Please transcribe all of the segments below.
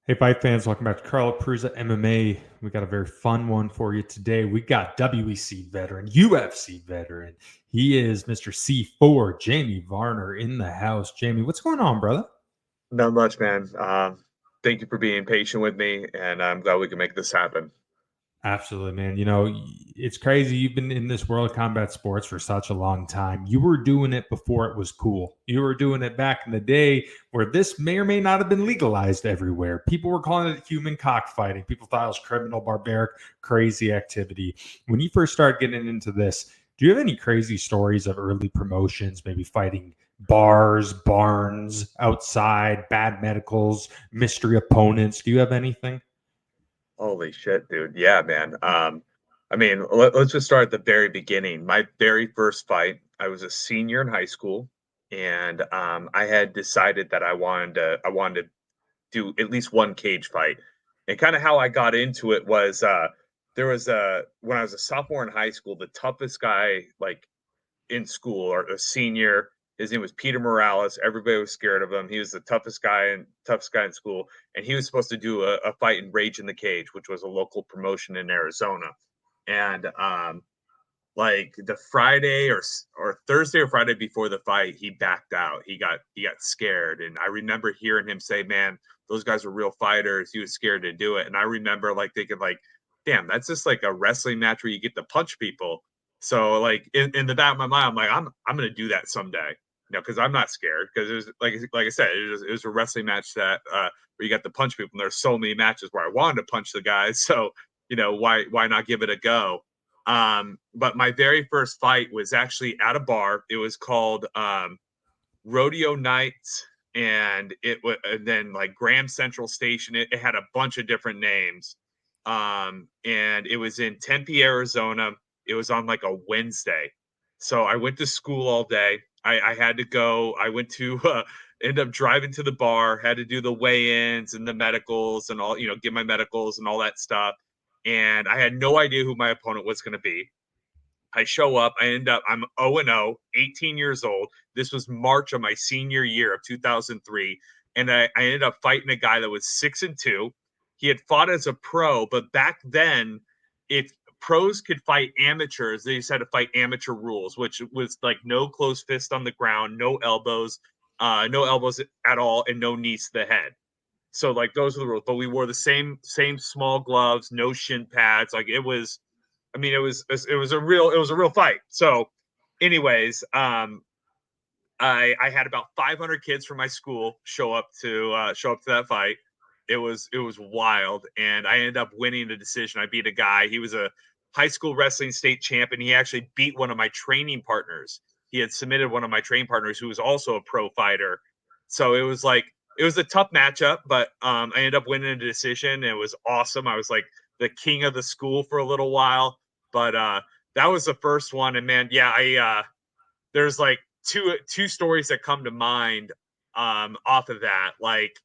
Hey, fight fans, welcome back to Carlo Prusa MMA. We got a very fun one for you today. We got WEC veteran, UFC veteran. He is Mr. C4, Jamie Varner in the house. Jamie, what's going on, brother? Not much, man. Thank you for being patient with me, and I'm glad we can make this happen. Absolutely, man. It's crazy. You've been in this world of combat sports for such a long time. You were doing it before it was cool. You were doing it back in the day where this may or may not have been legalized everywhere. People were calling it human cockfighting. People thought it was criminal, barbaric, crazy activity. When you first started getting into this, do you have any crazy stories of early promotions, maybe fighting bars, barns, outside, bad medicals, mystery opponents? Do you have anything? Holy shit, dude. Yeah, man. Let's just start at the very beginning. My very first fight, I was a senior in high school, and I had decided that I wanted to do at least one cage fight. And kind of how I got into it was there was a when I was a sophomore in high school, the toughest guy like in school or a senior. His name was Peter Morales. Everybody was scared of him. He was the toughest guy in school, and he was supposed to do a fight in Rage in the Cage, which was a local promotion in Arizona. And like the Friday or Thursday or Friday before the fight, he backed out. He got scared, and I remember hearing him say, "Man, those guys were real fighters." He was scared to do it, and I remember like thinking like, "Damn, that's just like a wrestling match where you get to punch people." So like in the back of my mind, I'm like, I'm gonna do that someday, because I'm not scared because it was like I said, it was a wrestling match that where you got to punch people, and there's so many matches where I wanted to punch the guys, so why not give it a go? But my very first fight was actually at a bar. It was called Rodeo Nights, and it was and then like Graham Central Station. It had a bunch of different names, and it was in Tempe, Arizona. It was on like a Wednesday, so I went to school all day. I had to go. I went to end up driving to the bar. Had to do the weigh-ins and the medicals and all. Get my medicals and all that stuff. And I had no idea who my opponent was going to be. I show up. I'm 0-0, 18 years old. This was March of my senior year of 2003. And I ended up fighting a guy that was 6-2. He had fought as a pro, but back then, if pros could fight amateurs, they just had to fight amateur rules, which was like no closed fist on the ground, no elbows at all, and no knees to the head. So like those are the rules. But we wore the same small gloves, no shin pads. Like it was I mean, it was a real fight. So, anyways, I had about 500 kids from my school show up to that fight. It was wild, and I ended up winning the decision. I beat a guy. He was a high school wrestling state champ, and he actually beat one of my training partners. He had submitted one of my training partners who was also a pro fighter. So it was a tough matchup, but I ended up winning a decision. It was awesome. I was like the king of the school for a little while, but that was the first one. And man, yeah, I there's like two stories that come to mind off of that. Like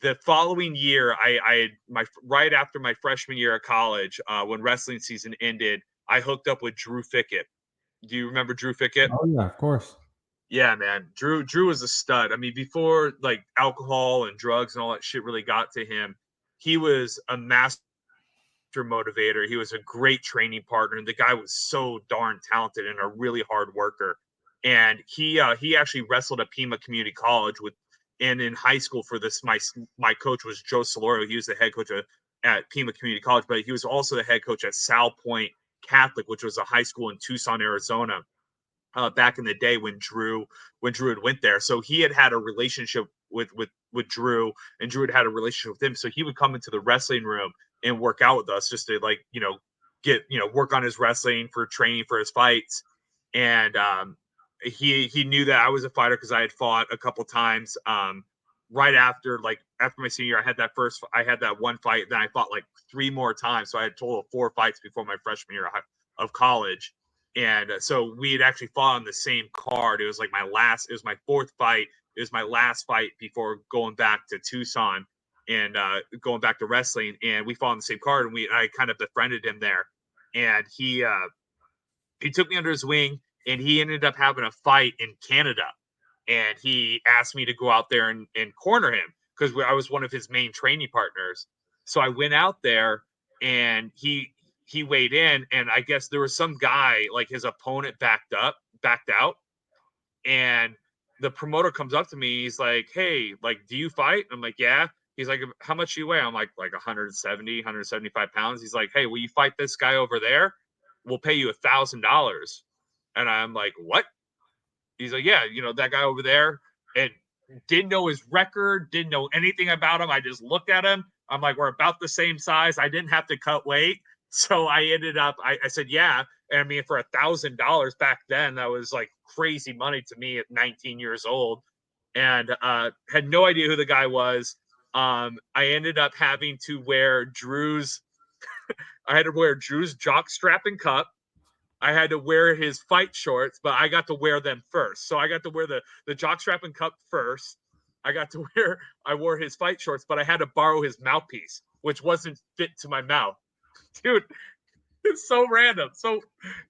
the following year, I my right after my freshman year of college, when wrestling season ended, I hooked up with Drew Fickett. Do you remember Drew Fickett? Oh, yeah, of course. Yeah, man. Drew was a stud. I mean, before like alcohol and drugs and all that shit really got to him, he was a master motivator. He was a great training partner, and the guy was so darn talented and a really hard worker. And he actually wrestled at Pima Community College and in high school for this. My coach was Joe Solorio. He was the head coach at Pima Community College, but he was also the head coach at Sal Point Catholic, which was a high school in Tucson, Arizona. Back in the day when Drew had went there, so he had a relationship with Drew, and Drew had a relationship with him. So he would come into the wrestling room and work out with us just to like get work on his wrestling for training for his fights. And he knew that I was a fighter because I had fought a couple times. Right after my senior year, I had that one fight. Then I fought like three more times, so I had a total of four fights before my freshman year of college. And so we had actually fought on the same card. It was like it was my fourth fight. It was my last fight before going back to Tucson and going back to wrestling. And we fought on the same card, and I kind of befriended him there. And he took me under his wing, and he ended up having a fight in Canada. And he asked me to go out there and corner him. because I was one of his main training partners. So I went out there, and he weighed in, and I guess there was some guy, like his opponent backed out, and the promoter comes up to me. He's like, "Hey, like, do you fight?" I'm like, "Yeah." He's like, "How much do you weigh?" I'm like 170, 175 pounds. He's like, "Hey, will you fight this guy over there? We'll pay you $1,000." And I'm like, "What?" He's like, "Yeah, that guy over there." And didn't know his record, didn't know anything about him. I just looked at him. I'm like, we're about the same size. I didn't have to cut weight. So I ended up, I said, yeah. And I mean, for $1,000 back then, that was like crazy money to me at 19 years old. And had no idea who the guy was. I ended up having to wear Drew's jock strap and cup. I had to wear his fight shorts, but I got to wear them first. So I got to wear the jockstrap and cup first. I wore his fight shorts, but I had to borrow his mouthpiece, which wasn't fit to my mouth. Dude, it's so random, so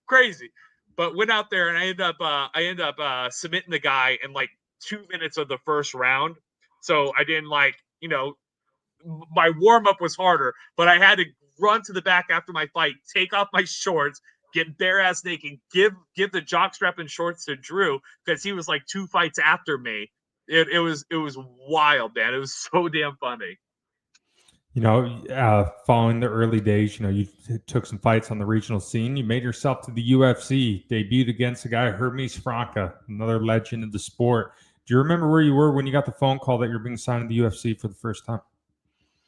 crazy. But went out there, and I ended up submitting the guy in like 2 minutes of the first round. So I didn't my warm up was harder, but I had to run to the back after my fight, take off my shorts, get bare ass naked, give the jockstrap and shorts to Drew because he was like 2 fights after me. It was wild, man. It was so damn funny. Following the early days, you took some fights on the regional scene. You made yourself to the UFC, debuted against a guy, Hermes Franca, another legend of the sport. Do you remember where you were when you got the phone call that you're being signed to the UFC for the first time?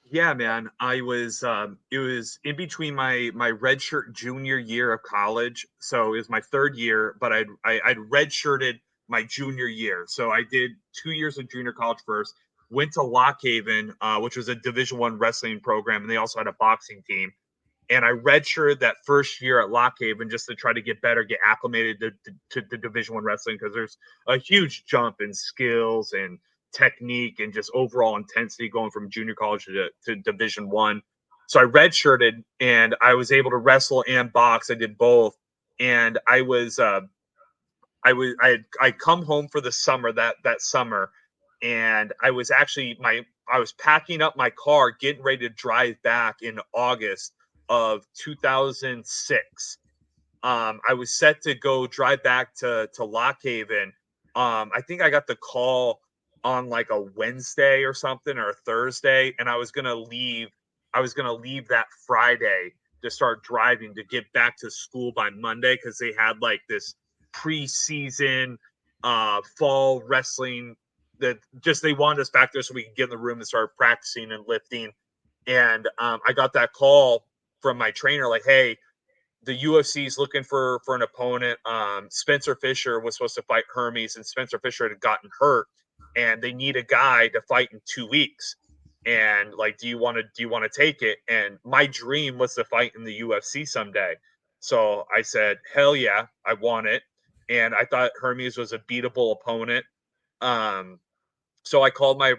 Yeah, man. I was it was in between my redshirt junior year of college. So it was my third year, but I'd redshirted my junior year. So I did 2 years of junior college first, went to Lock Haven, which was a Division I wrestling program, and they also had a boxing team. And I redshirted that first year at Lock Haven just to try to get better, get acclimated to the Division I wrestling, because there's a huge jump in skills and technique and just overall intensity going from junior college to Division I. So I redshirted, and I was able to wrestle and box. I did both, and I come home for the summer that summer, and I was packing up my car, getting ready to drive back in August of 2006. I was set to go drive back to Lock Haven. I think I got the call on like a Wednesday or something, or a Thursday, and I was gonna leave. I was gonna leave that Friday to start driving to get back to school by Monday, because they had like this preseason fall wrestling that just they wanted us back there so we could get in the room and start practicing and lifting. And I got that call from my trainer, like, hey, the UFC is looking for an opponent. Spencer Fisher was supposed to fight Hermes, and Spencer Fisher had gotten hurt, and they need a guy to fight in 2 weeks. And like, do you want to take it? And my dream was to fight in the UFC someday. So I said, hell yeah, I want it. And I thought Hermes was a beatable opponent. Um, so I called my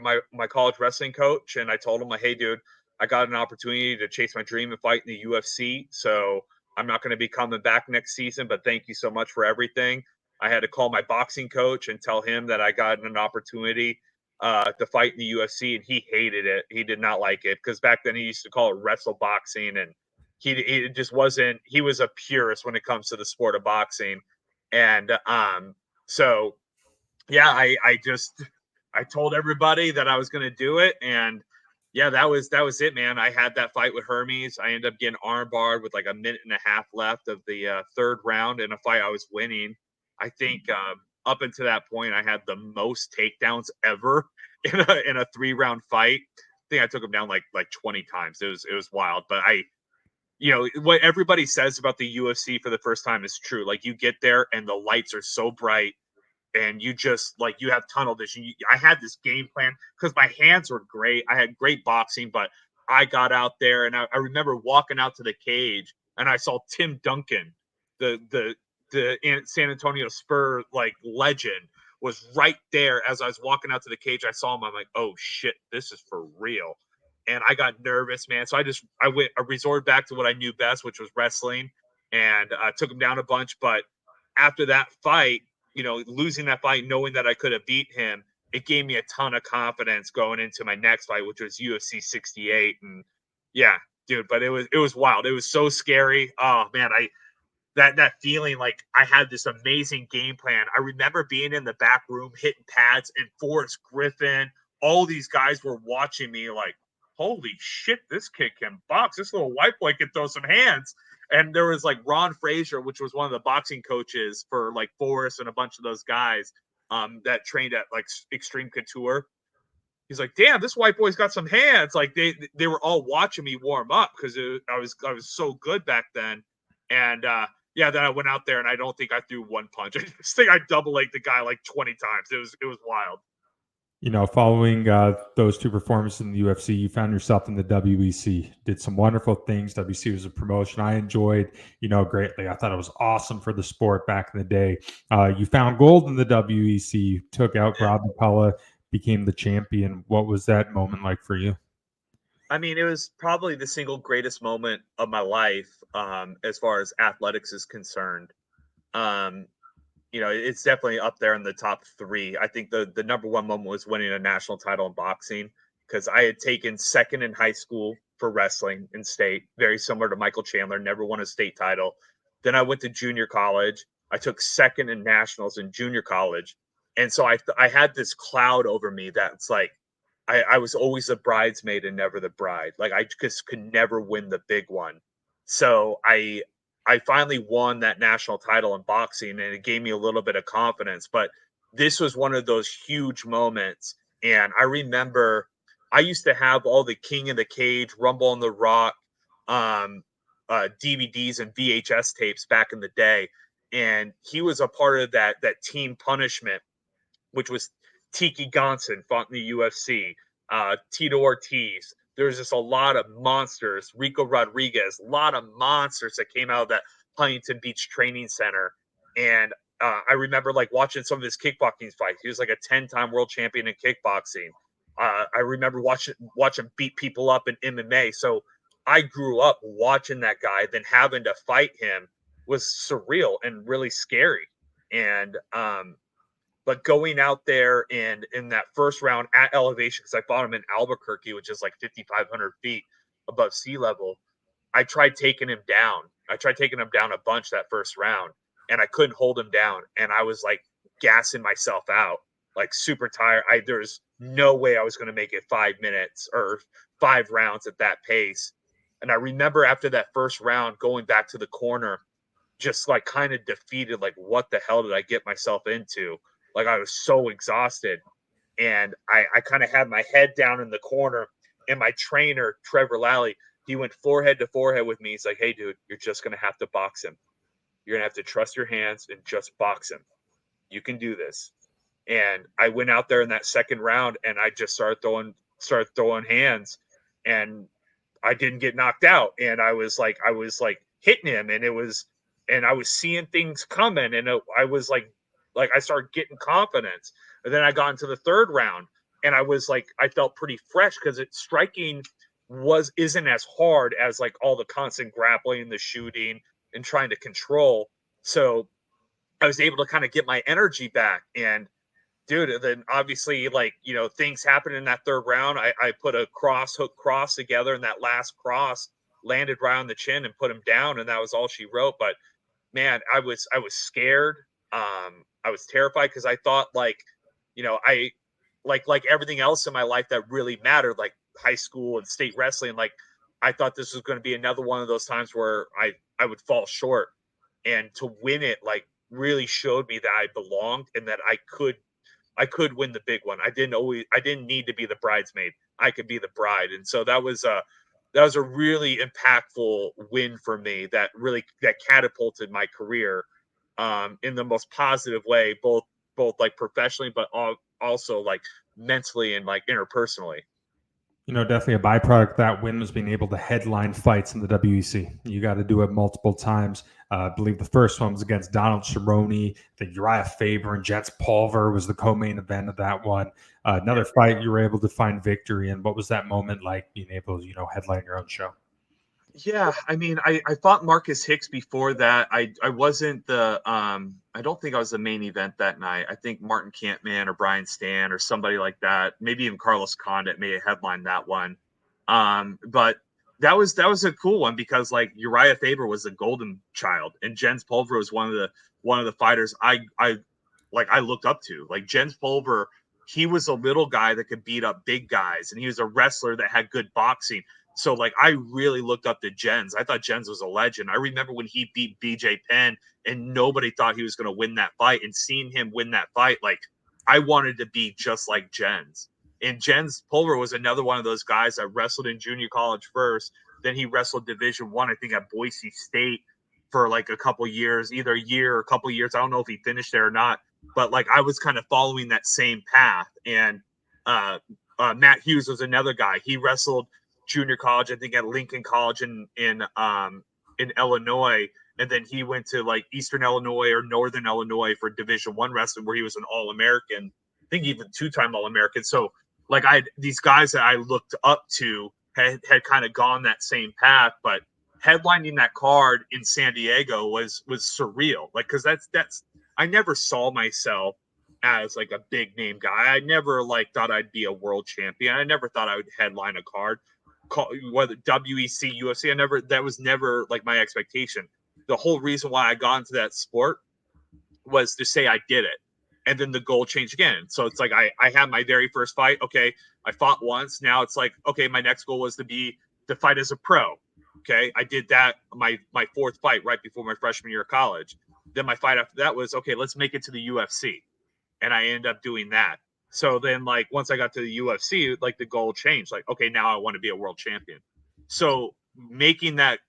college wrestling coach, and I told him, like, hey, dude, I got an opportunity to chase my dream and fight in the UFC. So I'm not going to be coming back next season, but thank you so much for everything. I had to call my boxing coach and tell him that I got an opportunity to fight in the UFC, and he hated it. He did not like it, because back then he used to call it wrestle boxing, and he just wasn't. He was a purist when it comes to the sport of boxing, and so yeah, I told everybody that I was going to do it, and yeah, that was it, man. I had that fight with Hermes. I ended up getting armbarred with like a minute and a half left of the third round in a fight I was winning. I think up until that point, I had the most takedowns ever in a 3 round fight. I think I took him down like 20 times. It was wild, but what everybody says about the UFC for the first time is true. Like, you get there and the lights are so bright, and you just like you have tunnel vision. I had this game plan because my hands were great. I had great boxing, but I got out there, and I remember walking out to the cage, and I saw Tim Duncan, the San Antonio Spur like legend, was right there as I was walking out to the cage. I saw him. I'm like, oh shit, this is for real. And I got nervous, man. So I resorted back to what I knew best, which was wrestling, and took him down a bunch. But after that fight, losing that fight, knowing that I could have beat him, it gave me a ton of confidence going into my next fight, which was UFC 68. And yeah, dude, but it was wild. It was so scary. Oh man, that feeling like I had this amazing game plan. I remember being in the back room hitting pads, and Forrest Griffin, all these guys were watching me like, holy shit, this kid can box. This little white boy can throw some hands. And there was like Ron Frazier, which was one of the boxing coaches for like Forrest and a bunch of those guys that trained at like Extreme Couture. He's like, damn, this white boy's got some hands. Like they were all watching me warm up because I was so good back then. And yeah, then I went out there and I don't think I threw one punch. I just think I double legged the guy like 20 times. It was wild. Following those two performances in the UFC, you found yourself in the WEC. Did some wonderful things. WEC was a promotion I enjoyed, greatly. I thought it was awesome for the sport back in the day. You found gold in the WEC. You took out Rob McCullough, became the champion. What was that moment like for you? I mean, it was probably the single greatest moment of my life as far as athletics is concerned. Um, it's definitely up there in the top three. I think the number one moment was winning a national title in boxing because I had taken second in high school for wrestling in state, very similar to Michael Chandler, never won a state title. Then I went to junior college. I took second in nationals in junior college. And so I had this cloud over me that's like, I was always the bridesmaid and never the bride. Like I just could never win the big one. So I finally won that national title in boxing and it gave me a little bit of confidence. But this was one of those huge moments. And I remember I used to have all the King of the Cage, Rumble on the Rock, DVDs and VHS tapes back in the day. And he was a part of that team punishment, which was Tiki Gonson fought in the UFC, Tito Ortiz. There's just a lot of monsters. Rico Rodriguez, a lot of monsters that came out of that Huntington Beach Training Center. And I remember like watching some of his kickboxing fights. He was like a 10-time world champion in kickboxing. I remember watching beat people up in MMA. So I grew up watching that guy. Then having to fight him was surreal and really scary. And but going out there and in that first round at elevation, because I fought him in Albuquerque, which is like 5,500 feet above sea level, I tried taking him down. I tried taking him down a bunch that first round, and I couldn't hold him down. And I was like gassing myself out, like super tired. There's no way I was going to make it 5 minutes or 5 rounds at that pace. And I remember after that first round going back to the corner, just like kind of defeated, like, what the hell did I get myself into? Like, I was so exhausted. And I kind of had my head down in the corner. And my trainer, Trevor Lally, he went forehead to forehead with me. He's like, hey, dude, you're just going to have to box him. You're going to have to trust your hands and just box him. You can do this. And I went out there in that second round and I just started throwing hands, and I didn't get knocked out. And I was like hitting him, and I was seeing things coming, and I was like I started getting confidence. And then I got into the third round, and I was like, I felt pretty fresh because striking isn't as hard as like all the constant grappling, the shooting, and trying to control. So I was able to kind of get my energy back. And dude, then obviously, like, things happened in that third round. I put a hook cross together, and that last cross landed right on the chin and put him down, and that was all she wrote. But man, I was scared. I was terrified because I thought, like, I like everything else in my life that really mattered, like high school and state wrestling. Like, I thought this was going to be another one of those times where I would fall short, and to win it, like, really showed me that I belonged and that I could win the big one. I didn't need to be the bridesmaid. I could be the bride. And so that was a really impactful win for me that catapulted my career in the most positive way, both like professionally, but also like mentally and like interpersonally. Definitely a byproduct of that win was being able to headline fights in the WEC. You got to do it multiple times. I believe the first one was against Donald Cerrone. The Uriah Faber and Jets Pulver was the co-main event of that one. Another fight you were able to find victory in. What was that moment like, being able to, headline your own show? Yeah, I mean, I fought Marcus Hicks before that. I wasn't the I don't think I was the main event that night. I think Martin Campman or Brian Stan or somebody like that. Maybe even Carlos Condit may have headlined that one. But that was a cool one because like Uriah Faber was the golden child and Jens Pulver was one of the fighters I looked up to. Like Jens Pulver, he was a little guy that could beat up big guys and he was a wrestler that had good boxing. So like I really looked up to Jens. I thought Jens was a legend. I remember when he beat BJ Penn and nobody thought he was going to win that fight, and seeing him win that fight, like I wanted to be just like Jens. And Jens Pulver was another one of those guys that wrestled in junior college first. Then he wrestled Division One, I think at Boise State for like a couple years, either a year or a couple years. I don't know if he finished there or not, but like I was kind of following that same path. And Matt Hughes was another guy. He wrestled junior college, I think at Lincoln College in Illinois, and then he went to like Eastern Illinois or Northern Illinois for Division One wrestling, where he was an All American. I think even 2-time All American. So like I had these guys that I looked up to had kind of gone that same path, but headlining that card in San Diego was surreal. Like because that's I never saw myself as like a big name guy. I never like thought I'd be a world champion. I never thought I would headline a card, whether WEC, UFC. That was never like my expectation. The whole reason why I got into that sport was to say I did it. And then the goal changed again. So it's like I had my very first fight. Okay, I fought once. Now it's like, okay, my next goal was to fight as a pro. Okay, I did that my fourth fight right before my freshman year of college. Then my fight after that was okay, let's make it to the UFC. And I ended up doing that. So then like once I got to the UFC, like the goal changed. Like, okay, now I want to be a world champion. So making that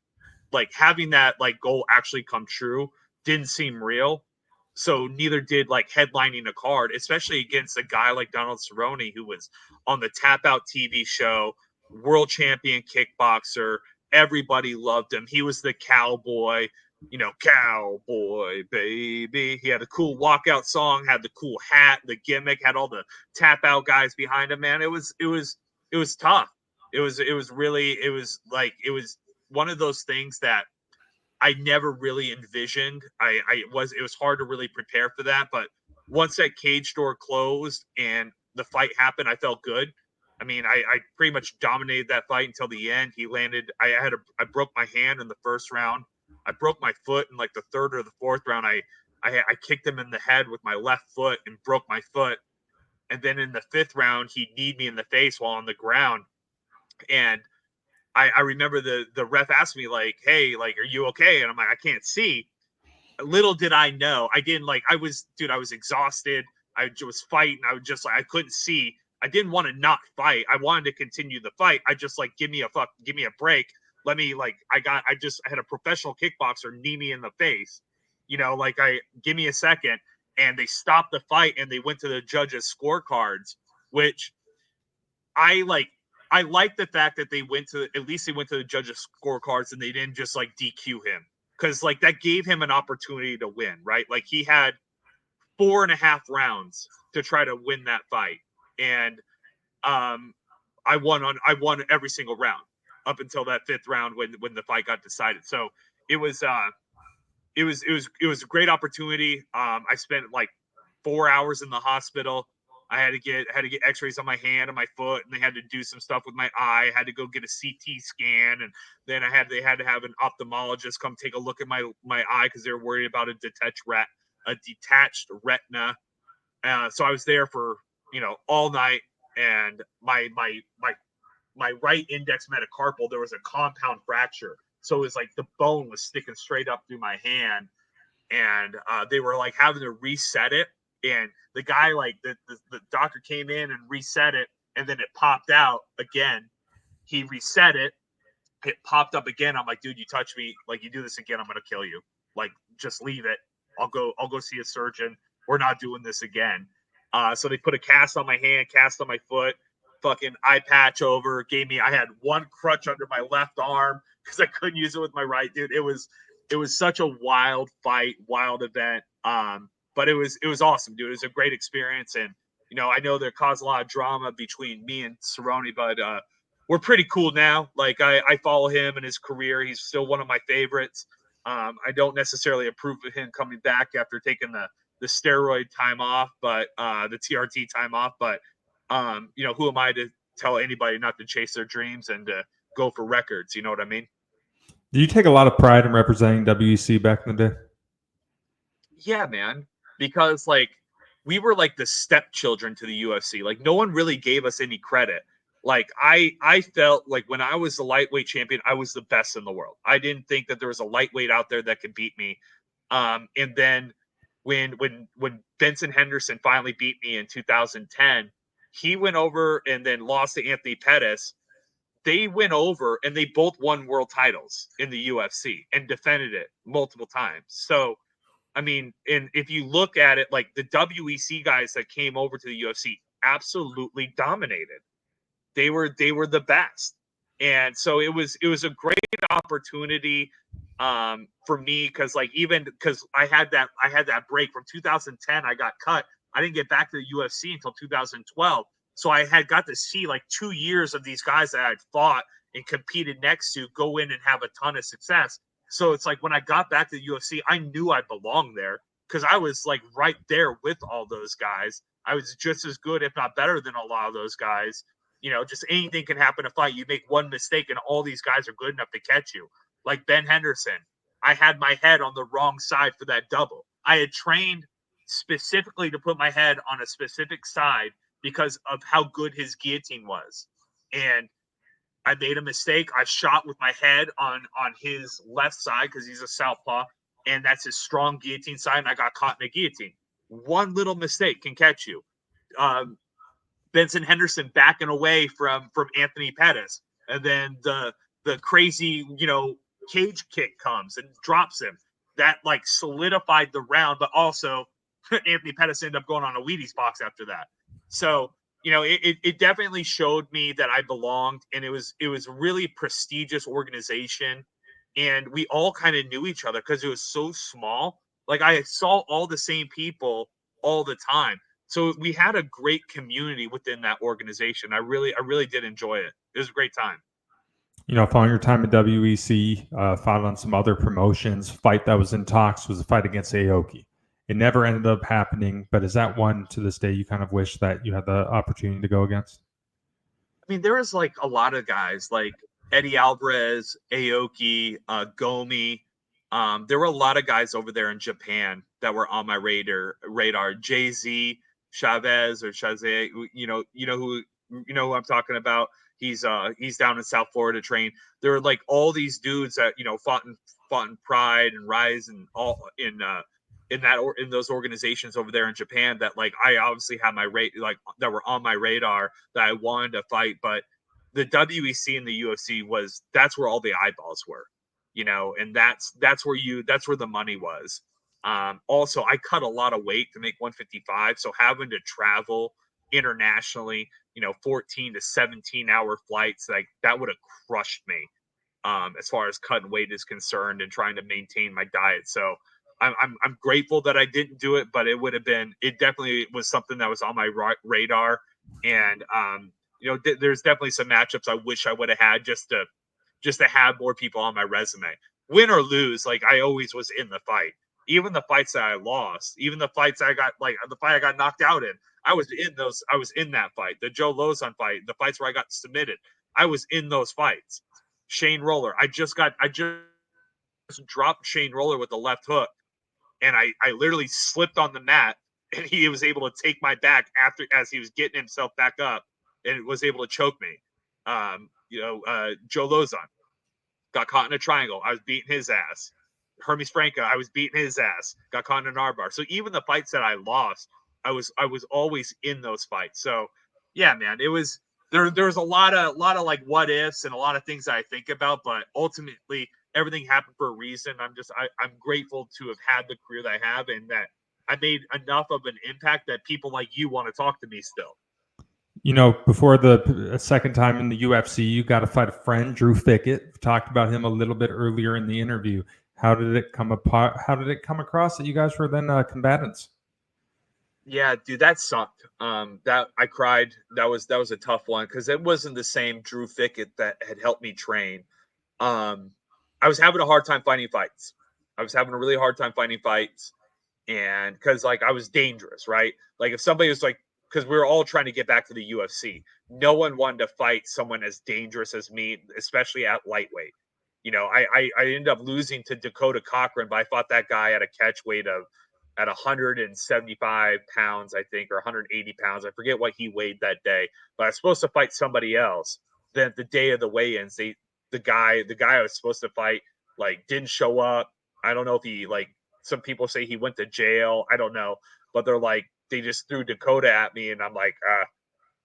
like having that like goal actually come true didn't seem real. So neither did like headlining a card, especially against a guy like Donald Cerrone, who was on the Tap Out TV show, world champion kickboxer. Everybody loved him. He was the cowboy, cowboy baby. He had a cool walkout song, had the cool hat, the gimmick, had all the tap out guys behind him. Man, it was tough. It was one of those things that I never really envisioned. It was hard to really prepare for that, but once that cage door closed and the fight happened, I felt good. I mean, I pretty much dominated that fight until the end. He landed. I broke my hand in the first round. I broke my foot in like the third or the fourth round. I kicked him in the head with my left foot and broke my foot. And then in the fifth round, he kneed me in the face while on the ground. And I remember the ref asked me like, "Hey, like, are you okay?" And I'm like, "I can't see." Little did I know, I didn't like. I was exhausted. I was fighting. I was just like, I couldn't see. I didn't want to not fight. I wanted to continue the fight. I just like, give me a break. Let me like, I had a professional kickboxer knee me in the face. Like give me a second. And they stopped the fight and they went to the judges' scorecards, which I like I like the fact that they went to the judges' scorecards and they didn't just like DQ him because like that gave him an opportunity to win, right? Like he had 4.5 rounds to try to win that fight, and um, I won every single round up until that fifth round when the fight got decided. So it was it was a great opportunity. I spent like 4 hours in the hospital. I had to get X-rays on my hand and my foot, and they had to do some stuff with my eye. I had to go get a CT scan, and then they had to have an ophthalmologist come take a look at my eye because they were worried about a detached retina. So I was there for all night, and my right index metacarpal, there was a compound fracture, so it was like the bone was sticking straight up through my hand, and they were like having to reset it. And the guy, like the doctor came in and reset it, and then it popped out again. He reset it. It popped up again. I'm like, dude, you touch me, like you do this again, I'm gonna kill you. Like, just leave it. I'll go see a surgeon. We're not doing this again. So they put a cast on my hand, cast on my foot, fucking eye patch over. I had one crutch under my left arm because I couldn't use it with my right, dude. It was such a wild fight, wild event. But it was awesome, dude. It was a great experience, and I know there caused a lot of drama between me and Cerrone, but we're pretty cool now. Like I follow him and his career. He's still one of my favorites. I don't necessarily approve of him coming back after taking the steroid time off, but the TRT time off. But you know, who am I to tell anybody not to chase their dreams and to go for records? You know what I mean? Do you take a lot of pride in representing WEC back in the day? Yeah, man. Because like we were like the stepchildren to the UFC. Like no one really gave us any credit. Like I felt like when I was the lightweight champion, I was the best in the world. I didn't think that there was a lightweight out there that could beat me. And then when Benson Henderson finally beat me in 2010, he went over and then lost to Anthony Pettis. They went over and they both won world titles in the UFC and defended it multiple times. So I mean, and if you look at it, like the WEC guys that came over to the UFC absolutely dominated. They were the best, and so it was a great opportunity for me because like even because I had that break from 2010. I got cut. I didn't get back to the UFC until 2012. So I had got to see like 2 years of these guys that I'd fought and competed next to go in and have a ton of success. So it's like when I got back to the UFC, I knew I belonged there because I was like right there with all those guys. I was just as good, if not better, than a lot of those guys. You know, just anything can happen in a fight. You make one mistake, and all these guys are good enough to catch you. Like Ben Henderson, I had my head on the wrong side for that double. I had trained specifically to put my head on a specific side because of how good his guillotine was. And I made a mistake. I shot with my head on his left side because he's a southpaw, and that's his strong guillotine side, and I got caught in a guillotine. One little mistake can catch you. Um, Benson Henderson backing away from Anthony Pettis, and then the crazy cage kick comes and drops him. That like solidified the round, but also Anthony Pettis ended up going on a Wheaties box after that. So it definitely showed me that I belonged, and it was a really prestigious organization, and we all kind of knew each other because it was so small. Like I saw all the same people all the time. So we had a great community within that organization. I really did enjoy it. It was a great time. Following your time at WEC, fought on some other promotions. Fight that was in talks was a fight against Aoki. It never ended up happening, but is that one to this day you kind of wish that you had the opportunity to go against? I mean, there was like a lot of guys like Eddie Alvarez, Aoki, Gomi. There were a lot of guys over there in Japan that were on my radar. Jay-Z, Chavez or Chazé, who I'm talking about. He's down in South Florida trained. There were like all these dudes that fought in Pride and Rise and all in those organizations over there in Japan that like I obviously had my that were on my radar that I wanted to fight, but the WEC and the UFC that's where all the eyeballs were, and that's where the money was. Also, I cut a lot of weight to make 155, so having to travel internationally, 14 to 17-hour flights, like that would have crushed me as far as cutting weight is concerned and trying to maintain my diet. So I'm grateful that I didn't do it, but it definitely was something that was on my radar. And there's definitely some matchups I wish I would have had just to have more people on my resume. Win or lose, like I always was in the fight. Even the fights that I lost, even the fights I got, like the fight I got knocked out in, I was in that fight. The Joe Lozon fight, the fights where I got submitted, I was in those fights. Shane Roller, I just dropped Shane Roller with the left hook, and I literally slipped on the mat, and he was able to take my back as he was getting himself back up, and was able to choke me. Joe Lozon got caught in a triangle. I was beating his ass. Hermes Franca, I was beating his ass. Got caught in an armbar. So even the fights that I lost, I was always in those fights. So yeah, man, it was there's a lot of like what ifs and a lot of things that I think about, but ultimately everything happened for a reason. I'm grateful to have had the career that I have, and that I made enough of an impact that people like you want to talk to me still. Before the second time in the UFC, you got to fight a friend, Drew Fickett. We talked about him a little bit earlier in the interview. How did it come apart? How did it come across that you guys were then combatants? Yeah, dude, that sucked. That I cried. That was a tough one because it wasn't the same Drew Fickett that had helped me train. Um, I was having a hard time finding fights. I was having a really hard time finding fights, and because like I was dangerous, right? Like if somebody was like, because we were all trying to get back to the UFC, no one wanted to fight someone as dangerous as me, especially at lightweight. I ended up losing to Dakota Cochran, but I fought that guy at a catch weight of at 175 pounds, I think, or 180 pounds. I forget what he weighed that day, but I was supposed to fight somebody else. Then the day of the weigh-ins, the guy I was supposed to fight like didn't show up. I don't know if he like some people say he went to jail. I don't know, but they're like they just threw Dakota at me, and I'm like,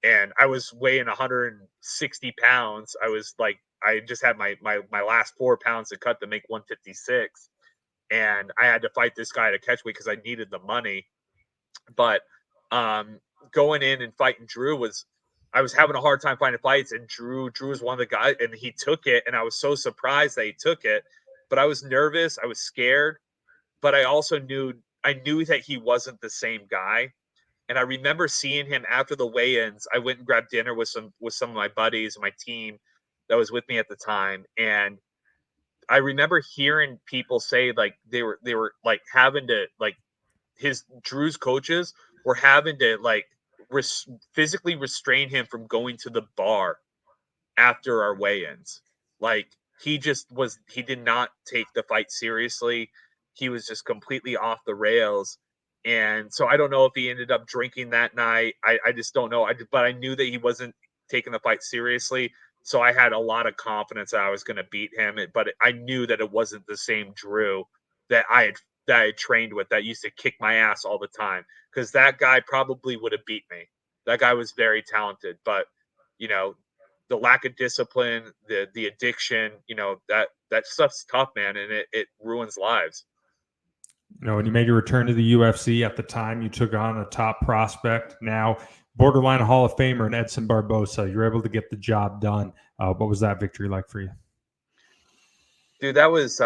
and I was weighing 160 pounds. I was like, I just had my last 4 pounds to cut to make 156, and I had to fight this guy to catch weight because I needed the money. But um, going in and fighting Drew was, I was having a hard time finding fights, and Drew was one of the guys, and he took it, and I was so surprised that he took it. But I was nervous, I was scared, but I knew that he wasn't the same guy. And I remember seeing him after the weigh-ins. I went and grabbed dinner with some of my buddies and my team that was with me at the time, and I remember hearing people say like they were like having to like his Drew's coaches were having to like physically restrain him from going to the bar after our weigh-ins. Like he did not take the fight seriously. He was just completely off the rails. And so I don't know if he ended up drinking that night. I just don't know. But I knew that he wasn't taking the fight seriously. So I had a lot of confidence that I was going to beat him. But I knew that it wasn't the same Drew that I had trained with that used to kick my ass all the time. Because that guy probably would have beat me. That guy was very talented. But you know, the lack of discipline, the addiction, that stuff's tough, man, and it ruins lives. When you made your return to the UFC at the time, you took on a top prospect, now borderline Hall of Famer, and Edson Barbosa. You're able to get the job done. What was that victory like for you? Dude, that was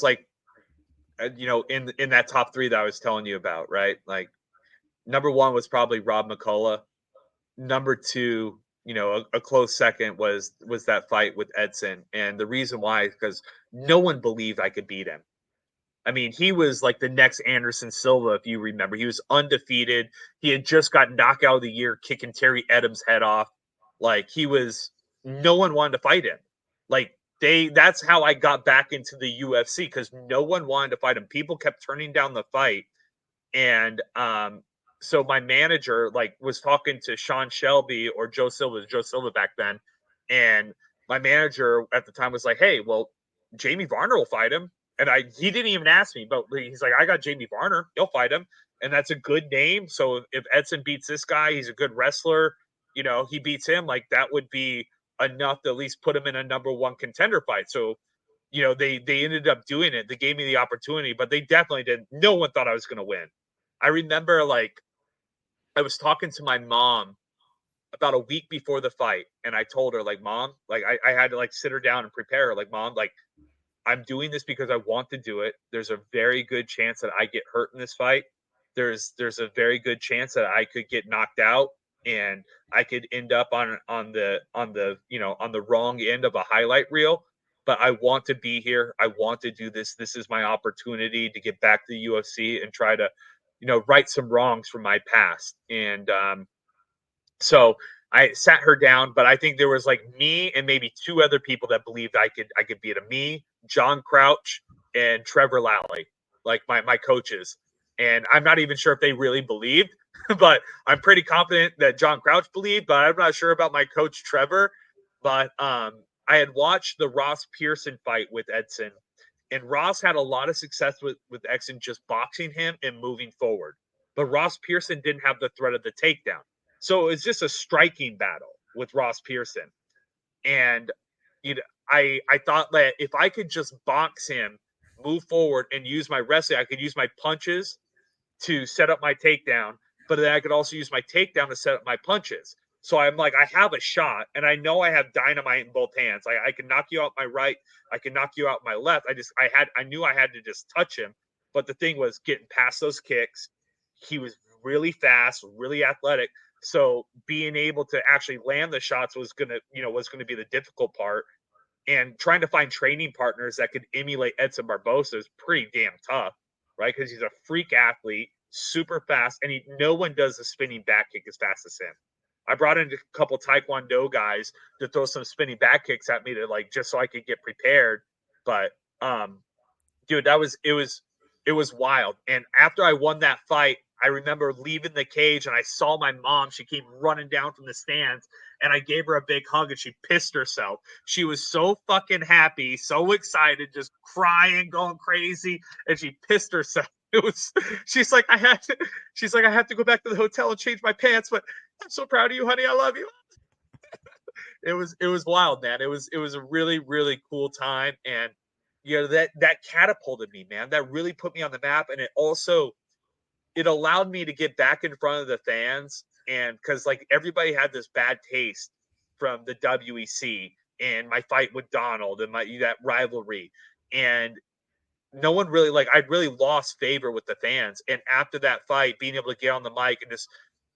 like in that top three that I was telling you about, right? Like number one was probably Rob McCullough. Number two, a close second was that fight with Edson, and the reason why is because no one believed I could beat him. I mean, he was like the next Anderson Silva, if you remember. He was undefeated. He had just got knockout of the year, kicking Terry Edams' head off. Like no one wanted to fight him. Like that's how I got back into the UFC because no one wanted to fight him. People kept turning down the fight, and so my manager like was talking to Sean Shelby or Joe Silva back then, and my manager at the time was like, "Hey, well, Jamie Varner will fight him." And he didn't even ask me, but he's like, "I got Jamie Varner, he'll fight him," and that's a good name. So if Edson beats this guy, he's a good wrestler. He beats him, like that would be enough to at least put him in a number one contender fight. So they ended up doing it. They gave me the opportunity, but they definitely didn't. No one thought I was going to win. I remember like I was talking to my mom about a week before the fight, and I told her like, "Mom, like I had to like sit her down and prepare her. Like, Mom, like I'm doing this because I want to do it. There's a very good chance that I get hurt in this fight. There's a very good chance that I could get knocked out and I could end up on the wrong end of a highlight reel. But I want to be here. I want to do this. This is my opportunity to get back to the UFC and try to, right some wrongs from my past." And so I sat her down, but I think there was like me and maybe two other people that believed I could beat him. Me, John Crouch, and Trevor Lally, like my coaches. And I'm not even sure if they really believed, but I'm pretty confident that John Crouch believed, but I'm not sure about my coach Trevor. But I had watched the Ross Pearson fight with Edson, and Ross had a lot of success with Edson just boxing him and moving forward. But Ross Pearson didn't have the threat of the takedown. So it's just a striking battle with Ross Pearson. And I thought that if I could just box him, move forward, and use my wrestling, I could use my punches to set up my takedown, but then I could also use my takedown to set up my punches. So I'm like, I have a shot, and I know I have dynamite in both hands. I can knock you out my right, I can knock you out my left. I knew I had to just touch him, But the thing was getting past those kicks. He was really fast, really athletic. So being able to actually land the shots was gonna be the difficult part. And trying to find training partners that could emulate Edson Barbosa is pretty damn tough, right? Because he's a freak athlete, super fast, and no one does the spinning back kick as fast as him. I brought in a couple Taekwondo guys to throw some spinning back kicks at me to like just so I could get prepared. But dude, it was wild. And after I won that fight, I remember leaving the cage and I saw my mom. She came running down from the stands and I gave her a big hug and she pissed herself. She was so fucking happy, so excited, just crying, going crazy, and she pissed herself. It was she's like, I have to go back to the hotel and change my pants, but I'm so proud of you, honey. I love you. It was wild, man. It was a really, really cool time. And that catapulted me, man. That really put me on the map. And it allowed me to get back in front of the fans. And because like everybody had this bad taste from the WEC and my fight with Donald and that rivalry. And no one really like I'd really lost favor with the fans. And after that fight, being able to get on the mic and just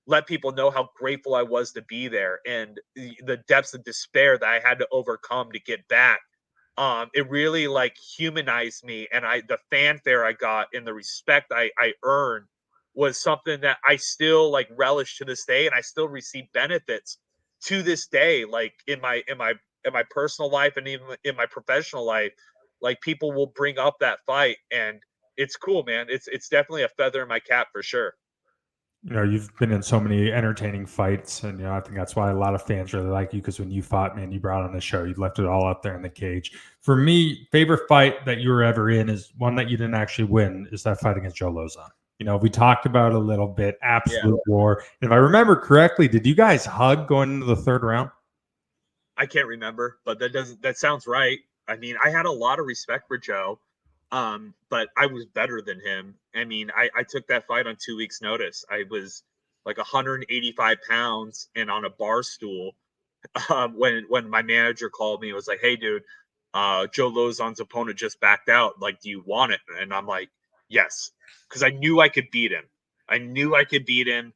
let people know how grateful I was to be there and the depths of despair that I had to overcome to get back. It really like humanized me, and the fanfare I got and the respect I earned was something that I still like relish to this day, and I still receive benefits to this day, like in my personal life and even in my professional life. Like people will bring up that fight, and it's cool, man. It's definitely a feather in my cap for sure. You've been in so many entertaining fights, and I think that's why a lot of fans really like you, because when you fought, man, you brought on the show. You left it all out there in the cage. For me, favorite fight that you were ever in is one that you didn't actually win, is that fight against Joe Lozon. We talked about it a little bit, absolute war. If I remember correctly, did you guys hug going into the third round? I can't remember, but that sounds right. I mean, I had a lot of respect for Joe, but I was better than him. I mean, I took that fight on 2 weeks' notice. I was like 185 pounds and on a bar stool. When my manager called me, it was like, "Hey, dude, Joe Lozon's opponent just backed out. Like, do you want it?" And I'm like, "Yes," because I knew I could beat him. I knew I could beat him.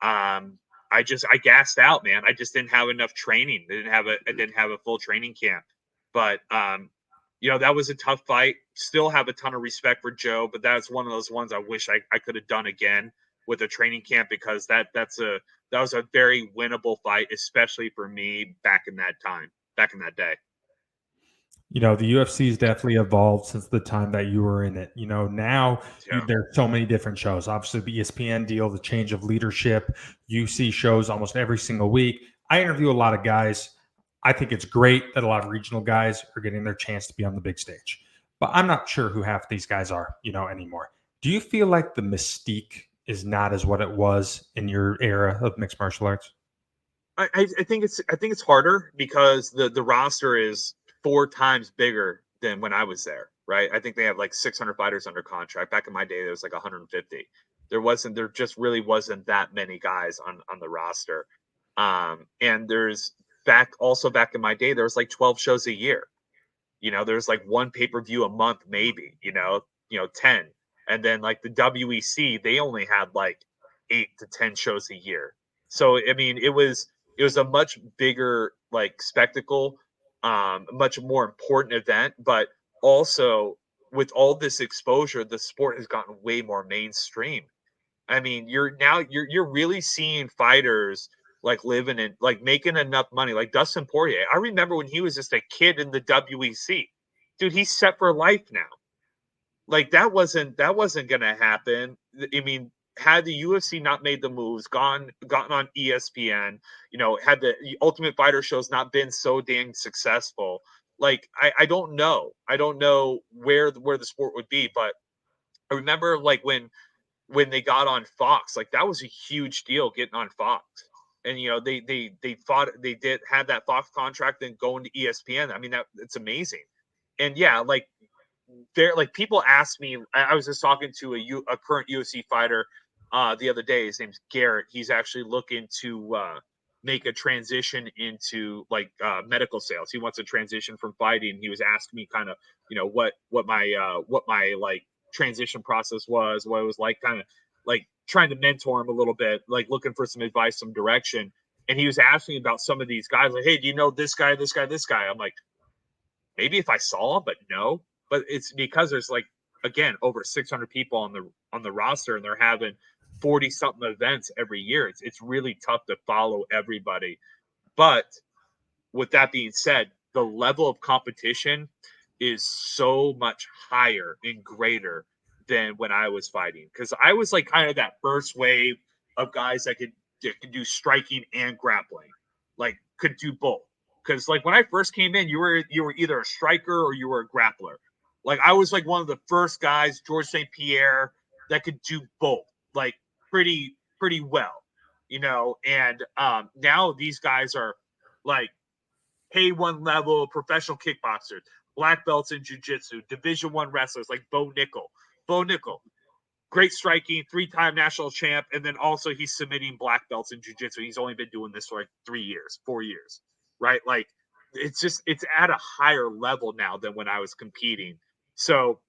Um, I gassed out, man. I just didn't have enough training. I didn't have a full training camp. But that was a tough fight. Still have a ton of respect for Joe, but that's one of those ones I wish I could have done again with a training camp, because that was a very winnable fight, especially for me back in that time, back in that day. The UFC's definitely evolved since the time that you were in it. Now Yeah. there's so many different shows. Obviously, the ESPN deal, the change of leadership, you see shows almost every single week. I interview a lot of guys. I think it's great that a lot of regional guys are getting their chance to be on the big stage, but I'm not sure who half these guys are, anymore. Do you feel like the mystique is not as what it was in your era of mixed martial arts? I think it's harder because the roster is 4 times bigger than when I was there, right? I think they have like 600 fighters under contract. Back in my day, there was like 150. There just really wasn't that many guys on the roster. And back in my day, there was like 12 shows a year. There's like one pay-per-view a month, maybe, 10. And then like the WEC, they only had like 8 to 10 shows a year. So I mean, it was a much bigger like spectacle, much more important event, but also with all this exposure, the sport has gotten way more mainstream. I mean, you're really seeing fighters like living in like making enough money, like Dustin Poirier. I remember when he was just a kid in the WEC. Dude, he's set for life now. Like that wasn't gonna happen. I mean, had the UFC not made the moves, gotten on ESPN, had the Ultimate Fighter shows not been so dang successful, like I don't know. I don't know where the sport would be, but I remember like when they got on Fox, like that was a huge deal getting on Fox. And they fought they did had that Fox contract and going to ESPN. I mean it's amazing. And yeah, like there like people ask me, I was just talking to a current UFC fighter the other day. His name's Garrett. He's actually looking to make a transition into like medical sales. He wants to transition from fighting. He was asking me kind of what my like transition process was, what it was like, kind of like trying to mentor him a little bit, like looking for some advice, some direction. And he was asking about some of these guys, like, hey, do you know this guy, this guy, this guy? I'm like, maybe if I saw him, but no. But it's because there's like, again, over 600 people on the roster, and they're having 40 something events every year. It's really tough to follow everybody. But with that being said, the level of competition is so much higher and greater than when I was fighting, because I was like kind of that first wave of guys that could do striking and grappling, like could do both. Because like when I first came in, you were either a striker or you were a grappler. Like I was like one of the first guys, George St. Pierre, that could do both, like pretty well, And now these guys are like K1 level professional kickboxers, black belts in jiu-jitsu, Division I wrestlers like Bo Nickel. Bo Nickel, great striking, 3-time national champ, and then also he's submitting black belts in jiu-jitsu. He's only been doing this for like 3 years, 4 years, right? Like it's at a higher level now than when I was competing. So,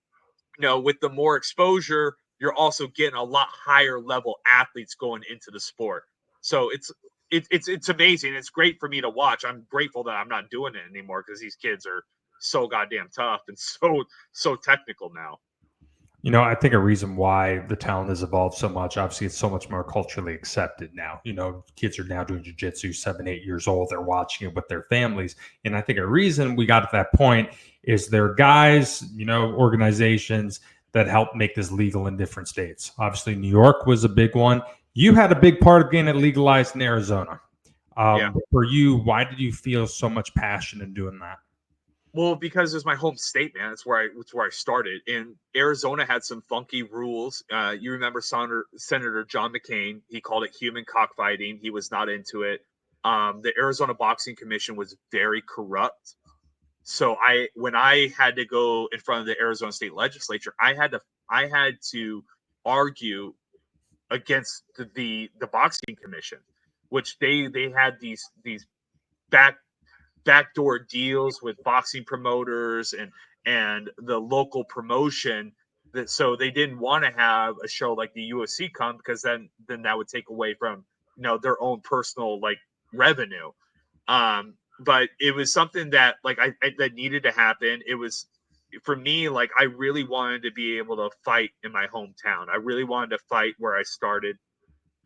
with the more exposure, you're also getting a lot higher level athletes going into the sport. So it's amazing. It's great for me to watch. I'm grateful that I'm not doing it anymore, because these kids are so goddamn tough and so technical now. I think a reason why the talent has evolved so much, obviously, it's so much more culturally accepted now. Kids are now doing jujitsu 7, 8 years old. They're watching it with their families. And I think a reason we got to that point is there are guys, organizations that help make this legal in different states. Obviously, New York was a big one. You had a big part of getting it legalized in Arizona. Yeah. For you, why did you feel so much passion in doing that? Well, because it's my home state, man. That's where I started. And Arizona had some funky rules. You remember Senator John McCain? He called it human cockfighting. He was not into it. The Arizona Boxing Commission was very corrupt. So when I had to go in front of the Arizona State Legislature, I had to argue against the Boxing Commission, which they had these back backdoor deals with boxing promoters and the local promotion, that so they didn't want to have a show like the UFC come, because then that would take away from their own personal like revenue. But it was something that like I that needed to happen. It was, for me, like I really wanted to be able to fight in my hometown. I really wanted to fight where I started.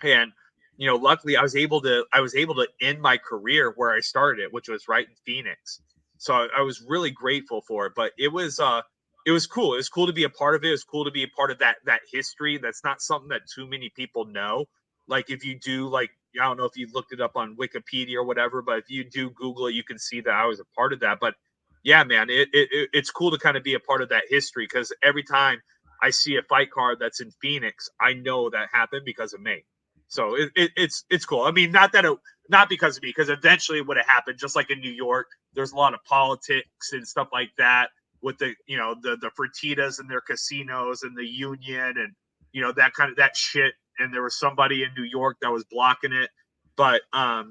And luckily I was able to end my career where I started it, which was right in Phoenix. So I was really grateful for it. But it was cool. It was cool to be a part of it. It was cool to be a part of that history. That's not something that too many people know. Like if you do, like, I don't know if you looked it up on Wikipedia or whatever, but if you do Google it, you can see that I was a part of that. But yeah, man, it's cool to kind of be a part of that history, because every time I see a fight card that's in Phoenix, I know that happened because of me. So it's cool. I mean, not because of me, because eventually it would have happened. Just like in New York, there's a lot of politics and stuff like that with the the Fertitas and their casinos and the union and that kind of that shit. And there was somebody in New York that was blocking it, but I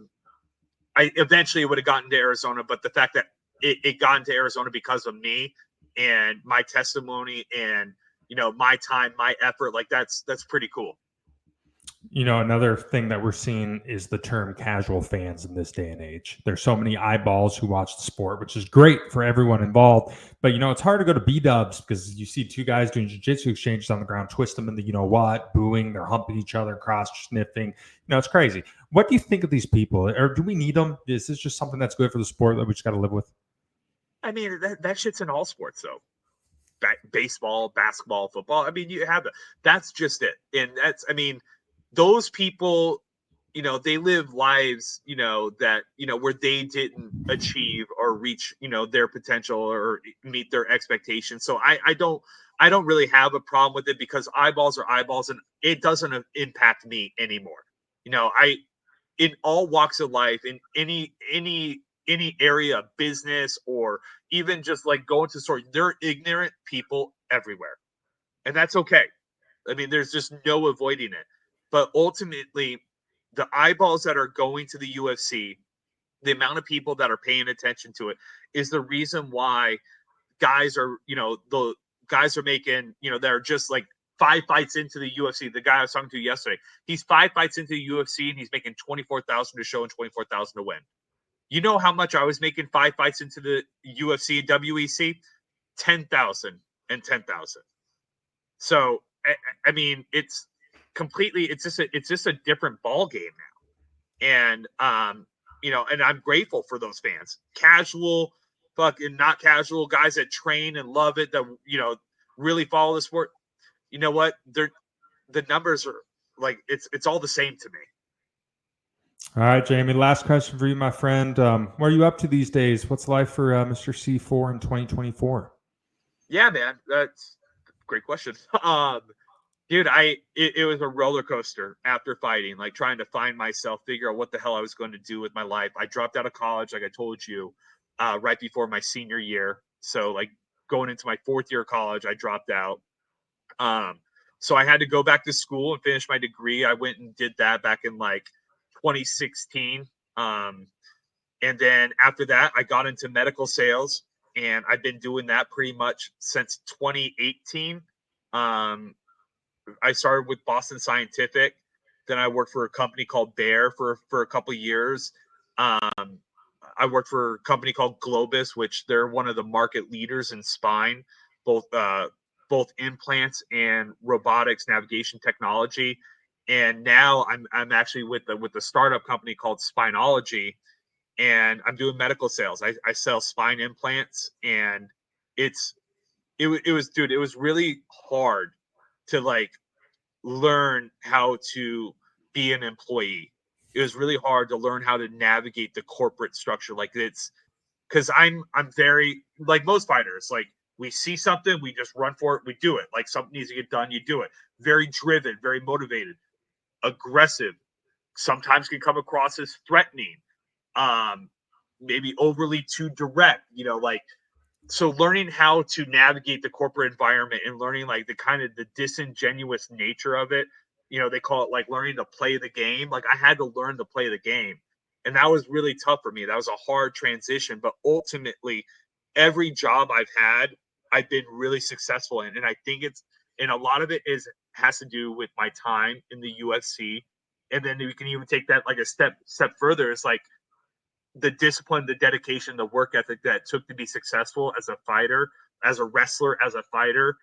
eventually would have gotten to Arizona. But the fact that it got into Arizona because of me and my testimony and my time, my effort, like that's pretty cool. Another thing that we're seeing is the term casual fans in this day and age. There's so many eyeballs who watch the sport, which is great for everyone involved. But, it's hard to go to B-dubs because you see two guys doing jiu-jitsu exchanges on the ground, twist them in the booing, they're humping each other, cross-sniffing. It's crazy. What do you think of these people? Or do we need them? Is this just something that's good for the sport that we just got to live with? I mean, that shit's in all sports, though. Baseball, basketball, football. I mean, you have it. That's just it. And those people, they live lives, that, where they didn't achieve or reach, their potential or meet their expectations. So I don't really have a problem with it, because eyeballs are eyeballs and it doesn't impact me anymore. In all walks of life, in any area of business, or even just like going to the store, there are ignorant people everywhere. And that's okay. I mean, there's just no avoiding it. But ultimately, the eyeballs that are going to the UFC, the amount of people that are paying attention to it, is the reason why guys are, guys are making, they're just like 5 fights into the UFC. The guy I was talking to yesterday, he's 5 fights into the UFC and he's making 24,000 to show and 24,000 to win. You know how much I was making 5 fights into the UFC and WEC? 10,000 and 10,000. So I mean, it's just a different ball game now. And and I'm grateful for those fans. Casual, fucking not casual guys that train and love it, that really follow the sport. You know what? The numbers are like it's all the same to me. All right, Jamie, last question for you, my friend. What are you up to these days? What's life for Mr. C4 in 2024? Yeah, man, that's a great question. Dude, it was a roller coaster after fighting, like trying to find myself, figure out what the hell I was going to do with my life. I dropped out of college, like I told you, right before my senior year. So like going into my 4th year of college, I dropped out. So I had to go back to school and finish my degree. I went and did that back in like 2016. And then after that, I got into medical sales, and I've been doing that pretty much since 2018. I started with Boston Scientific. Then I worked for a company called Bear for a couple of years. I worked for a company called Globus, which they're one of the market leaders in spine, both implants and robotics navigation technology. And now I'm actually with the startup company called Spinology, and I'm doing medical sales. I sell spine implants, and it was really hard to like learn how to be an employee. It was really hard to learn how to navigate the corporate structure. Like it's because I'm very like most fighters, like we see something, we just run for it, we do it. Like something needs to get done, you do it. Very driven, very motivated, aggressive, sometimes can come across as threatening, maybe overly too direct, like so learning how to navigate the corporate environment and learning like the kind of the disingenuous nature of it, they call it like learning to play the game. Like I had to learn to play the game, and that was really tough for me. That was a hard transition, but ultimately every job I've had, I've been really successful in. And I think and a lot of it has to do with my time in the UFC. And then we can even take that like a step further. It's like the discipline, the dedication, the work ethic that it took to be successful as a fighter, as a wrestler, as a fighter.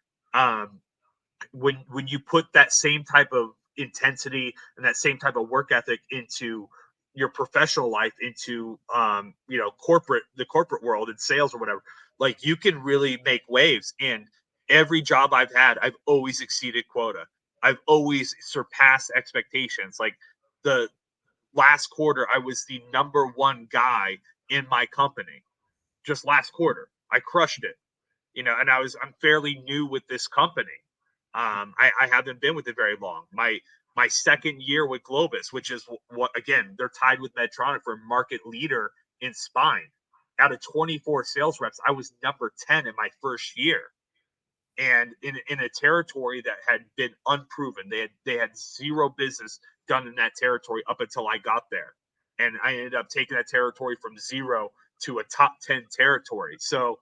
When you put that same type of intensity and that same type of work ethic into your professional life, into the corporate world and sales or whatever, like you can really make waves. And every job I've had, I've always exceeded quota. I've always surpassed expectations. Like the last quarter, I was the number 1 guy in my company. Just last quarter, I crushed it. And I'm fairly new with this company. I haven't been with it very long. My 2nd year with Globus, which is what, again, they're tied with Medtronic for market leader in spine. Out of 24 sales reps, I was number 10 in my first year. And in a territory that had been unproven. They had zero business done in that territory up until I got there. And I ended up taking that territory from 0 to a top 10 territory. So,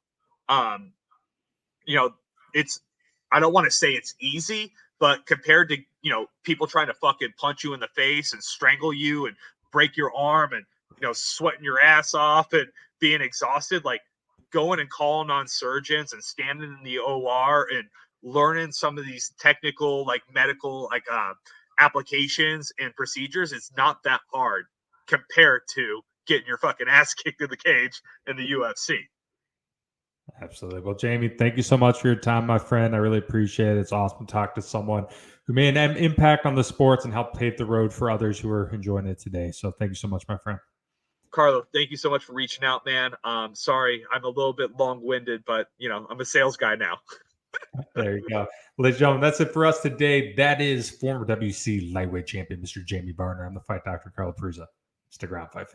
it's, I don't want to say it's easy, but compared to, people trying to fucking punch you in the face and strangle you and break your arm and, sweating your ass off and being exhausted, like going and calling on surgeons and standing in the OR and learning some of these technical, like medical, like, applications and procedures, it's not that hard compared to getting your fucking ass kicked in the cage in the UFC. Absolutely. Well, Jamie, thank you so much for your time, my friend. I really appreciate it. It's awesome to talk to someone who made an impact on the sports and help pave the road for others who are enjoying it today. So thank you so much, my friend. Carlo, thank you so much for reaching out, man. Sorry, I'm a little bit long-winded, but I'm a sales guy now. There you go. Ladies and gentlemen, that's it for us today. That is former WC lightweight champion, Mr. Jamie Varner. I'm the Fight Doctor, Carlo Prusa. Stick around, fight fans.